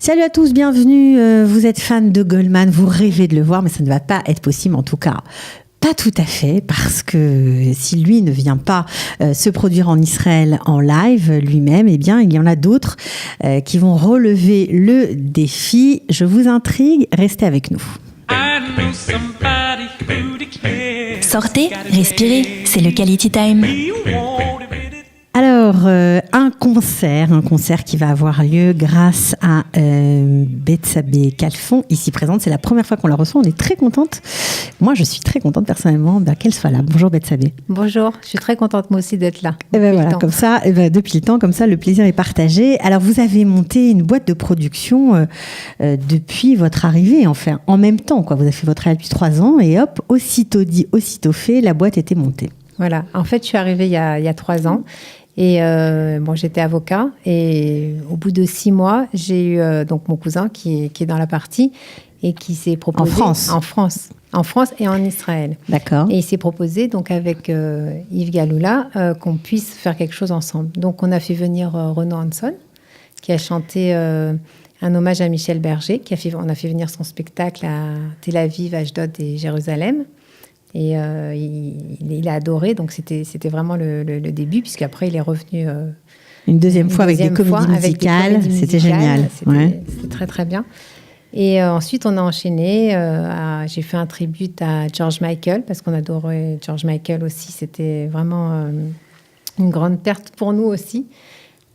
Salut à tous, bienvenue. Vous êtes fan de Goldman, vous rêvez de le voir, mais ça ne va pas être possible en tout cas. Pas tout à fait, parce que si lui ne vient pas se produire en Israël en live lui-même, eh bien, il y en a d'autres qui vont relever le défi. Je vous intrigue, restez avec nous. Sortez, respirez, c'est le Quality Time. Alors, un concert qui va avoir lieu grâce à Bethsabée Kalfon, ici présente. C'est la première fois qu'on la reçoit, on est très contente. Moi, je suis très contente personnellement qu'elle soit là. Bonjour Bethsabée. Bonjour, je suis très contente moi aussi d'être là. Et ben voilà, comme ça, depuis le temps, comme ça, le plaisir est partagé. Alors, vous avez monté une boîte de production depuis votre arrivée, enfin, en même temps, quoi. Vous avez fait votre arrivée depuis 3 ans et hop, aussitôt dit, aussitôt fait, la boîte était montée. Voilà, en fait, je suis arrivée il y a 3 ans. Et j'étais avocat et au bout de 6 mois, j'ai eu donc mon cousin qui est dans la partie et qui s'est proposé en France et en Israël. D'accord. Et il s'est proposé donc avec Yves Galoula qu'on puisse faire quelque chose ensemble. Donc on a fait venir Renaud Hanson qui a chanté un hommage à Michel Berger, on a fait venir son spectacle à Tel Aviv, Ashdod et Jérusalem. Et il a adoré, donc c'était vraiment le début, puisqu'après il est revenu une deuxième fois avec des comédies musicales. C'était génial. C'était très très bien. Et ensuite on a enchaîné, j'ai fait un tribute à George Michael, parce qu'on adorait George Michael aussi, c'était vraiment une grande perte pour nous aussi.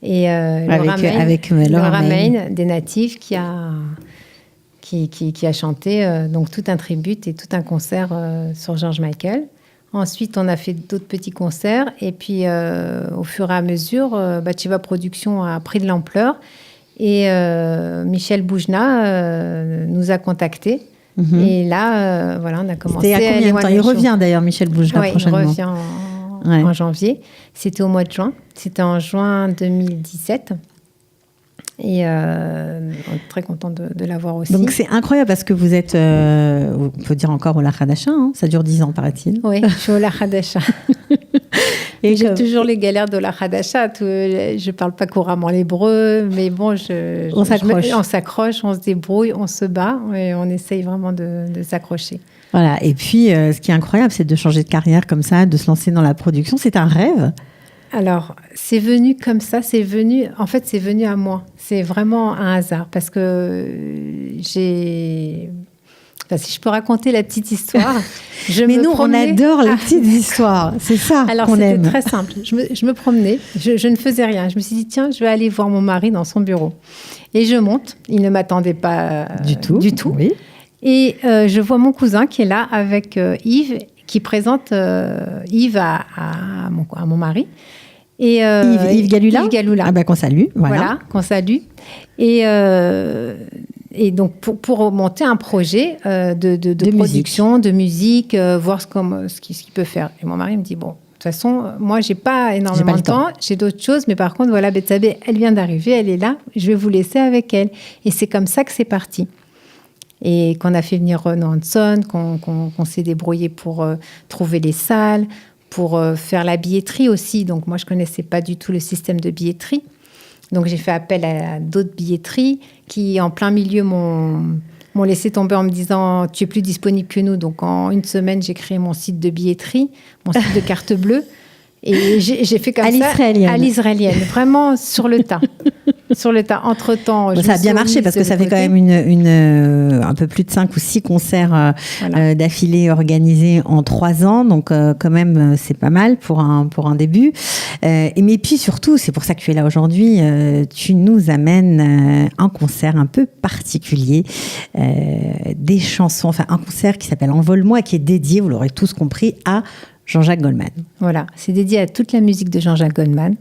Et avec Laura Main des Natifs qui a chanté donc tout un tribute et tout un concert sur George Michael. Ensuite, on a fait d'autres petits concerts. Et puis, au fur et à mesure, Batsheva Productions a pris de l'ampleur. Et Michel Boujna nous a contactés. Mm-hmm. Et là, on a commencé. C'était il y a combien de temps ? Il revient d'ailleurs, Michel Boujna, prochainement. Il revient en janvier. C'était au mois de juin. C'était en juin 2017. Et on est très content de l'avoir aussi. Donc c'est incroyable parce que vous êtes, on peut dire encore Ola Hadasha, hein, ça dure 10 ans paraît-il. Oui, je suis Ola Hadasha. Et j'ai toujours les galères d'Ola Hadasha. Je ne parle pas couramment l'hébreu, mais bon, on s'accroche, on se débrouille, on se bat et on essaye vraiment de s'accrocher. Voilà, et puis ce qui est incroyable, c'est de changer de carrière comme ça, de se lancer dans la production. C'est un rêve. Alors, c'est venu comme ça, c'est venu à moi. C'est vraiment un hasard parce que si je peux raconter la petite histoire. On adore les petites histoires. C'est ça qu'on aime. C'était très simple. Je me promenais, je ne faisais rien. Je me suis dit, tiens, je vais aller voir mon mari dans son bureau. Et je monte. Il ne m'attendait pas du tout. Oui. Et je vois mon cousin qui est là avec Yves, qui présente Yves à mon mari. Et Yves Galoula. Yves Galoula. Ah qu'on salue. Voilà, qu'on salue. Et donc, pour monter un projet de production, de musique, voir ce qu'il peut faire. Et mon mari me dit, bon, de toute façon, moi, j'ai pas énormément de temps. J'ai d'autres choses. Mais par contre, voilà, Bethsabée, elle vient d'arriver, elle est là. Je vais vous laisser avec elle. Et c'est comme ça que c'est parti. Et qu'on a fait venir Renaud Hanson, qu'on s'est débrouillé pour trouver les salles, pour faire la billetterie aussi. Donc, moi, je ne connaissais pas du tout le système de billetterie. Donc, j'ai fait appel à d'autres billetteries qui, en plein milieu, m'ont laissé tomber en me disant « Tu es plus disponible que nous ». Donc, en 1 semaine, j'ai créé mon site de billetterie, mon site de carte bleue. Et j'ai fait comme ça à l'israélienne, vraiment sur le tas. Sur le tas. Entre-temps, ça a bien marché parce que ça fait quand même un peu plus de 5 ou 6 concerts d'affilée organisés en 3 ans. Donc, quand même, c'est pas mal pour un début. Mais puis surtout, c'est pour ça que tu es là aujourd'hui, tu nous amènes un concert un peu particulier, des chansons, enfin un concert qui s'appelle Envole-moi, qui est dédié, vous l'aurez tous compris, à Jean-Jacques Goldman. Voilà, c'est dédié à toute la musique de Jean-Jacques Goldman,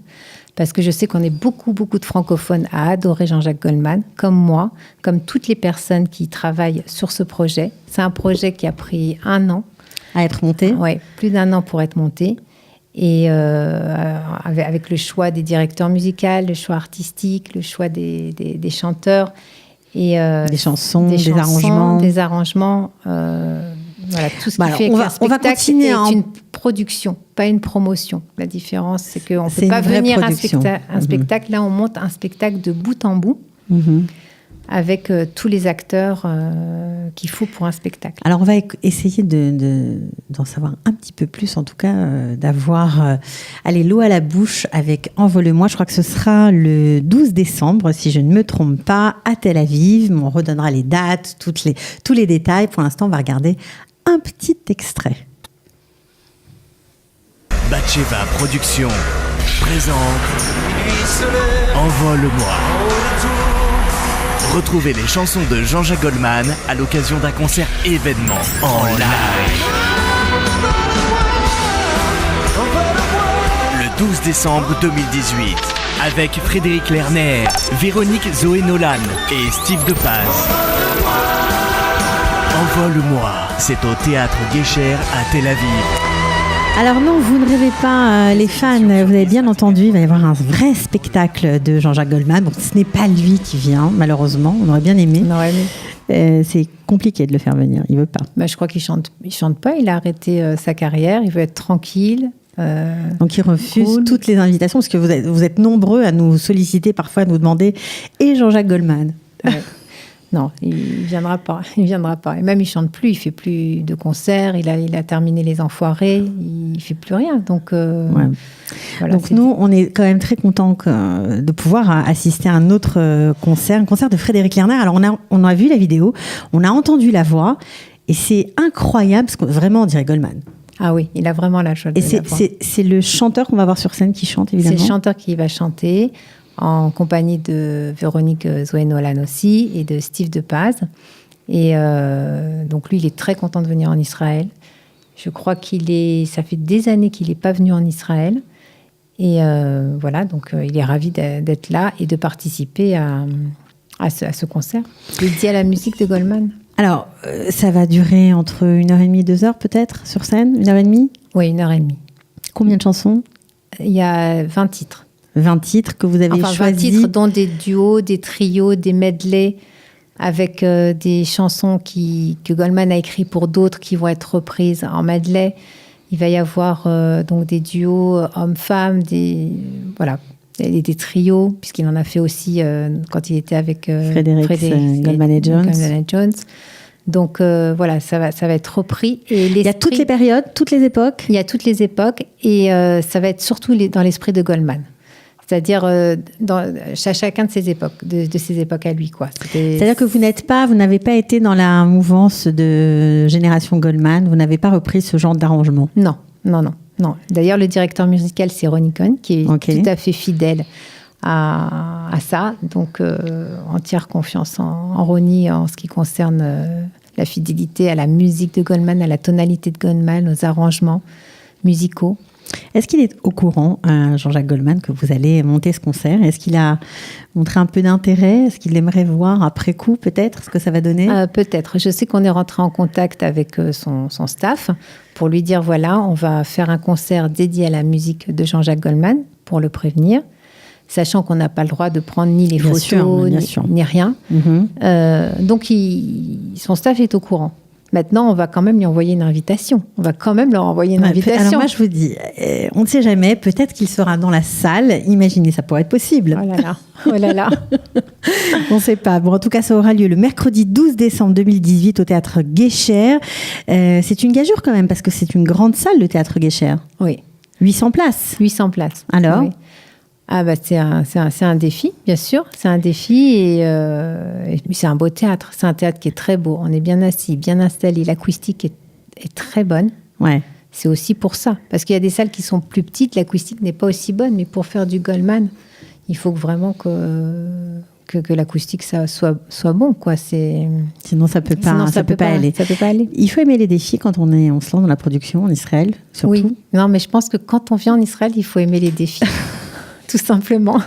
parce que je sais qu'on est beaucoup de francophones à adorer Jean-Jacques Goldman, comme moi, comme toutes les personnes qui travaillent sur ce projet. C'est un projet qui a pris 1 an. À être monté ? Oui, plus d'1 an pour être monté. Et avec le choix des directeurs musicaux, le choix artistique, le choix des chanteurs. Et, des chansons, des arrangements. Voilà, tout ce qui fait qu'un spectacle est une production, pas une promotion. La différence, c'est qu'on ne peut pas venir à un spectacle. Là, on monte un spectacle de bout en bout. avec tous les acteurs qu'il faut pour un spectacle. Alors, on va essayer d'en savoir un petit peu plus, en tout cas, d'avoir l'eau à la bouche avec Envole-moi. Je crois que ce sera le 12 décembre, si je ne me trompe pas, à Tel Aviv. On redonnera les dates, tous les détails. Pour l'instant, on va regarder un petit extrait. Batcheva Productions présente Envole-moi. Retrouvez les chansons de Jean-Jacques Goldman à l'occasion d'un concert événement en live. Le 12 décembre 2018, avec Frédéric Lerner, Véronique Zoé Nolan et Steve Depaz. Envole-moi, c'est au Théâtre Guécher à Tel Aviv. Alors non, vous ne rêvez pas, les fans, vous avez bien entendu, il va y avoir un vrai spectacle de Jean-Jacques Goldman. Bon, ce n'est pas lui qui vient, malheureusement, on aurait bien aimé. On aurait aimé. C'est compliqué de le faire venir, il ne veut pas. Bah, je crois qu'il chante pas, il a arrêté sa carrière, il veut être tranquille. Donc il refuse toutes les invitations, parce que vous êtes nombreux à nous solliciter, parfois à nous demander « Et Jean-Jacques Goldman ?» Non, il viendra pas. Et même, il chante plus, il fait plus de concerts, il a terminé Les Enfoirés, il fait plus rien. Donc, voilà, donc nous, on est quand même très contents de pouvoir assister à un autre concert, un concert de Frédéric Lerner. Alors, on a vu la vidéo, on a entendu la voix, et c'est incroyable, parce que vraiment, on dirait Goldman. Ah oui, il a vraiment la joie de la voix. Et c'est le chanteur qu'on va voir sur scène qui chante, évidemment. C'est le chanteur qui va chanter, en compagnie de Véronique Zoé Nolan aussi et de Steve Depaz. Et donc lui, il est très content de venir en Israël. Je crois ça fait des années qu'il n'est pas venu en Israël. Et voilà, donc il est ravi d'être là et de participer à ce concert dédié à la musique de Goldman. Alors, ça va durer entre 1h30 et 2h peut-être sur scène, 1h30 ? Oui, 1h30. Combien de chansons ? Il y a 20 titres. 20 titres que vous avez choisis. 20 titres, dont des duos, des trios, des medleys, avec des chansons que Goldman a écrites pour d'autres qui vont être reprises en medley. Il va y avoir donc des duos hommes-femmes, des trios, puisqu'il en a fait aussi quand il était avec Frédéric Goldman et Jones. Donc voilà, ça va être repris. Et il y a toutes les périodes, toutes les époques. Il y a toutes les époques, et ça va être surtout dans l'esprit de Goldman. C'est-à-dire dans chacun de ses époques, de ses époques à lui, quoi. C'est-à-dire que vous n'avez pas été dans la mouvance de Génération Goldman, vous n'avez pas repris ce genre d'arrangement. Non. D'ailleurs, le directeur musical, c'est Ronnie Cohn, qui est tout à fait fidèle à ça. Donc, entière confiance en Ronnie en ce qui concerne la fidélité à la musique de Goldman, à la tonalité de Goldman, aux arrangements musicaux. Est-ce qu'il est au courant, Jean-Jacques Goldman, que vous allez monter ce concert ? Est-ce qu'il a montré un peu d'intérêt ? Est-ce qu'il aimerait voir après coup, peut-être, ce que ça va donner ? Peut-être. Je sais qu'on est rentré en contact avec son staff pour lui dire, voilà, on va faire un concert dédié à la musique de Jean-Jacques Goldman, pour le prévenir, sachant qu'on n'a pas le droit de prendre ni les photos, ni rien. Mm-hmm. Donc, son staff est au courant. Maintenant, on va quand même lui envoyer une invitation. Alors moi, je vous dis, on ne sait jamais, peut-être qu'il sera dans la salle. Imaginez, ça pourrait être possible. Oh là là. On ne sait pas. Bon, en tout cas, ça aura lieu le mercredi 12 décembre 2018 au Théâtre Guécher. C'est une gageure quand même, parce que c'est une grande salle, le Théâtre Guécher. Oui. 800 places. 800 places. Alors oui. C'est un défi, bien sûr. C'est un défi et c'est un beau théâtre. C'est un théâtre qui est très beau. On est bien assis, bien installé. L'acoustique est très bonne. Ouais. C'est aussi pour ça. Parce qu'il y a des salles qui sont plus petites, l'acoustique n'est pas aussi bonne. Mais pour faire du Goldman, il faut vraiment que l'acoustique soit bon, quoi. Sinon, ça peut pas aller. Ça peut pas aller. Il faut aimer les défis quand on se lance dans la production en Israël, surtout. Oui. Non, mais je pense que quand on vient en Israël, il faut aimer les défis. Tout simplement.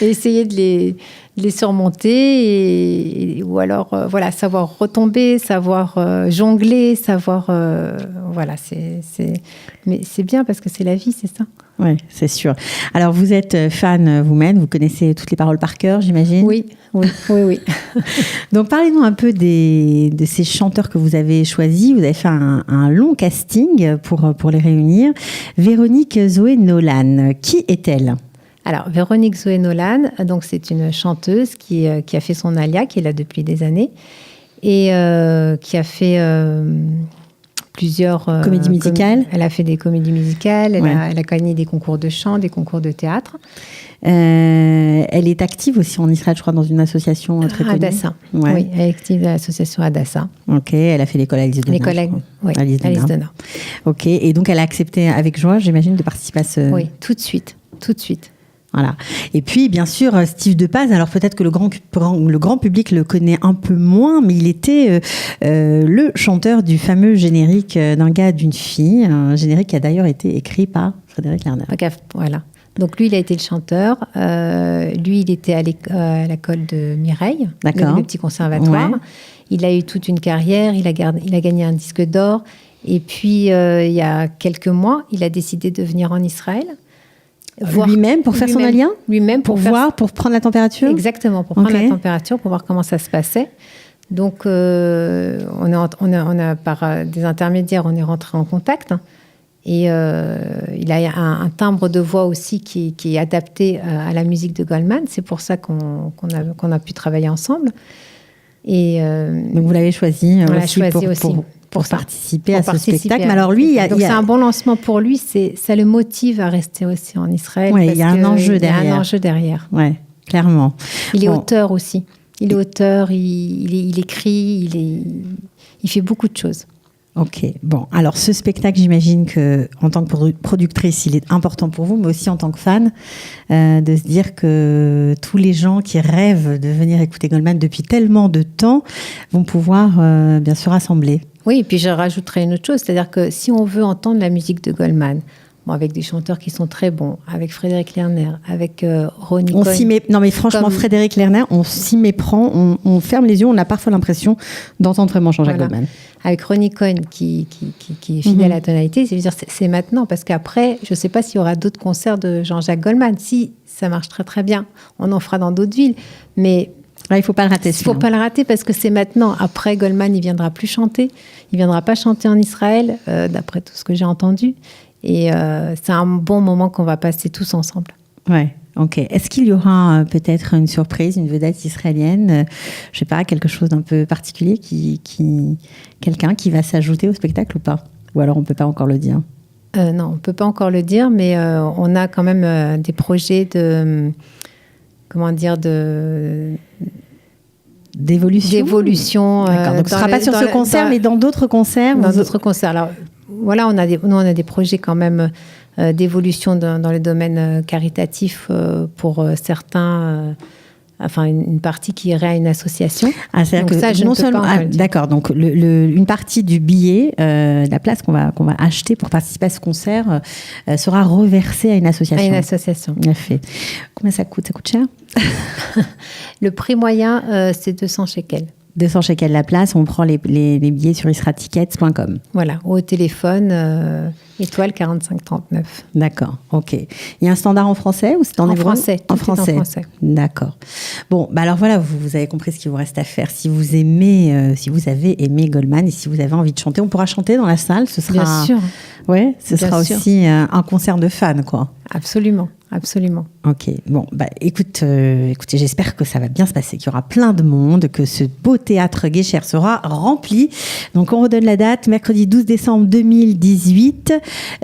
Et essayer de les surmonter ou alors savoir retomber, savoir jongler, savoir mais c'est bien parce que c'est la vie, c'est ça. Oui, c'est sûr. Alors vous êtes fan vous-même, vous connaissez toutes les paroles par cœur, j'imagine. Oui. Donc parlez-nous un peu de ces chanteurs que vous avez choisis. Vous avez fait un long casting pour les réunir. Véronique Zoé Nolan, qui est-elle ? Alors, Véronique Zoé Nolan, donc c'est une chanteuse qui a fait son alia, qui est là depuis des années, et qui a fait plusieurs... comédies musicales. Elle a fait des comédies musicales, elle a gagné des concours de chant, des concours de théâtre. Elle est active aussi en Israël, je crois, dans une association très connue. Adassa. Ouais. Oui, elle est active dans l'association Adassa. Ok, elle a fait l'école Alice Donna. L'école, oui, Alice Donna. Ok, et donc elle a accepté avec joie, j'imagine, de participer à ce... Oui, tout de suite. Voilà. Et puis, bien sûr, Steve Depaz, alors peut-être que le grand public le connaît un peu moins, mais il était le chanteur du fameux générique d'un gars, d'une fille, un générique qui a d'ailleurs été écrit par Frédéric Lerner. Voilà. Donc lui, il a été le chanteur. Lui, il était à l'école de Mireille, le petit conservatoire. Ouais. Il a eu toute une carrière, il a gagné un disque d'or. Et puis, il y a quelques mois, il a décidé de venir en Israël. Lui-même, pour faire son alien ? Lui-même, pour prendre la température ? Exactement, pour prendre la température, pour voir comment ça se passait. Donc, on a par des intermédiaires, on est rentré en contact. Et il a un timbre de voix aussi qui est adapté à la musique de Goldman. C'est pour ça qu'on a pu travailler ensemble. Et donc, vous l'avez choisi pour participer à ce spectacle. Mais alors lui, c'est un bon lancement pour lui. Ça le motive à rester aussi en Israël. Oui, il y a un enjeu derrière. Il y a un enjeu derrière. Ouais, clairement. Il est auteur aussi. Il est auteur, il écrit, il fait beaucoup de choses. Ok, bon, alors ce spectacle, j'imagine qu'en tant que productrice, il est important pour vous, mais aussi en tant que fan, de se dire que tous les gens qui rêvent de venir écouter Goldman depuis tellement de temps vont pouvoir bien se rassembler. Oui, et puis je rajouterai une autre chose, c'est-à-dire que si on veut entendre la musique de Goldman, avec des chanteurs qui sont très bons, avec Frédéric Lerner, avec Ronnie Cohen. Non mais franchement, Frédéric Lerner, on s'y méprend, on ferme les yeux, on a parfois l'impression d'entendre vraiment Jean-Jacques Goldman. Avec Ronnie Cohen qui est fidèle à la tonalité, c'est maintenant, parce qu'après, je ne sais pas s'il y aura d'autres concerts de Jean-Jacques Goldman. Si, ça marche très très bien, on en fera dans d'autres villes, mais... Là, il ne faut pas le rater. Il ne faut pas le rater parce que c'est maintenant. Après, Goldman, il ne viendra plus chanter. Il ne viendra pas chanter en Israël, d'après tout ce que j'ai entendu. Et c'est un bon moment qu'on va passer tous ensemble. Ouais, ok. Est-ce qu'il y aura peut-être une surprise, une vedette israélienne, je sais pas, quelque chose d'un peu particulier, quelqu'un qui va s'ajouter au spectacle ou pas ? Ou alors on ne peut pas encore le dire ? Non, on ne peut pas encore le dire, mais on a quand même des projets d'évolution. D'accord, donc ce ne sera pas sur ce concert, mais dans d'autres concerts. Dans d'autres concerts. Alors, voilà, on a des projets quand même d'évolution dans le domaine caritatif pour certains. Enfin, une partie qui irait à une association. Ah, c'est-à-dire que ça, je ne peux pas encore le dire. D'accord, donc une partie du billet, la place qu'on va acheter pour participer à ce concert, sera reversée à une association. À une association. Bien fait. Combien ça coûte ? Ça coûte cher ? Le prix moyen, c'est 200 shekels. 200 shekels la place, on prend les billets sur isratickets.com. Voilà, au téléphone, étoile 4539. D'accord, ok. Il y a un standard en français ou c'est en hébreu ? En français. D'accord. Bon, bah alors voilà, vous avez compris ce qu'il vous reste à faire. Si vous avez aimé Goldman et si vous avez envie de chanter, on pourra chanter dans la salle. Ce sera, bien sûr. Ouais, ce sera aussi un concert de fans, quoi. Absolument. Absolument. Ok, bon, bah écoutez, j'espère que ça va bien se passer, qu'il y aura plein de monde, que ce beau théâtre Guécher sera rempli. Donc on redonne la date, mercredi 12 décembre 2018.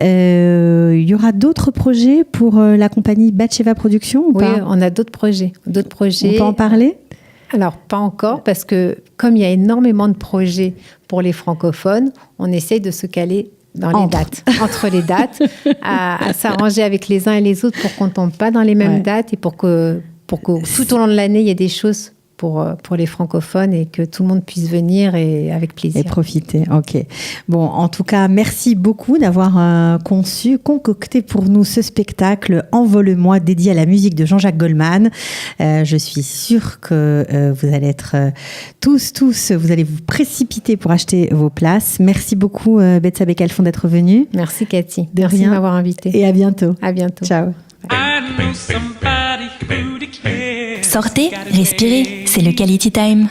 Il y aura d'autres projets pour la compagnie Batsheva Productions ou pas ? Oui, on a d'autres projets. On peut en parler ? Alors, pas encore, parce que comme il y a énormément de projets pour les francophones, on essaye de se caler entre les dates, à s'arranger avec les uns et les autres pour qu'on ne tombe pas dans les mêmes dates et pour que tout au long de l'année, il y ait des choses pour les francophones et que tout le monde puisse venir et avec plaisir. Et profiter, ok. Bon, en tout cas, merci beaucoup d'avoir concocté pour nous ce spectacle Envole-moi dédié à la musique de Jean-Jacques Goldman. Je suis sûre que vous allez être tous, vous allez vous précipiter pour acheter vos places. Merci beaucoup, Betsa Bekalfon, d'être venue. Merci, Cathy. Merci de m'avoir invitée. Et à bientôt. À bientôt. Ciao. Sortez, respirez, c'est le Quality Time.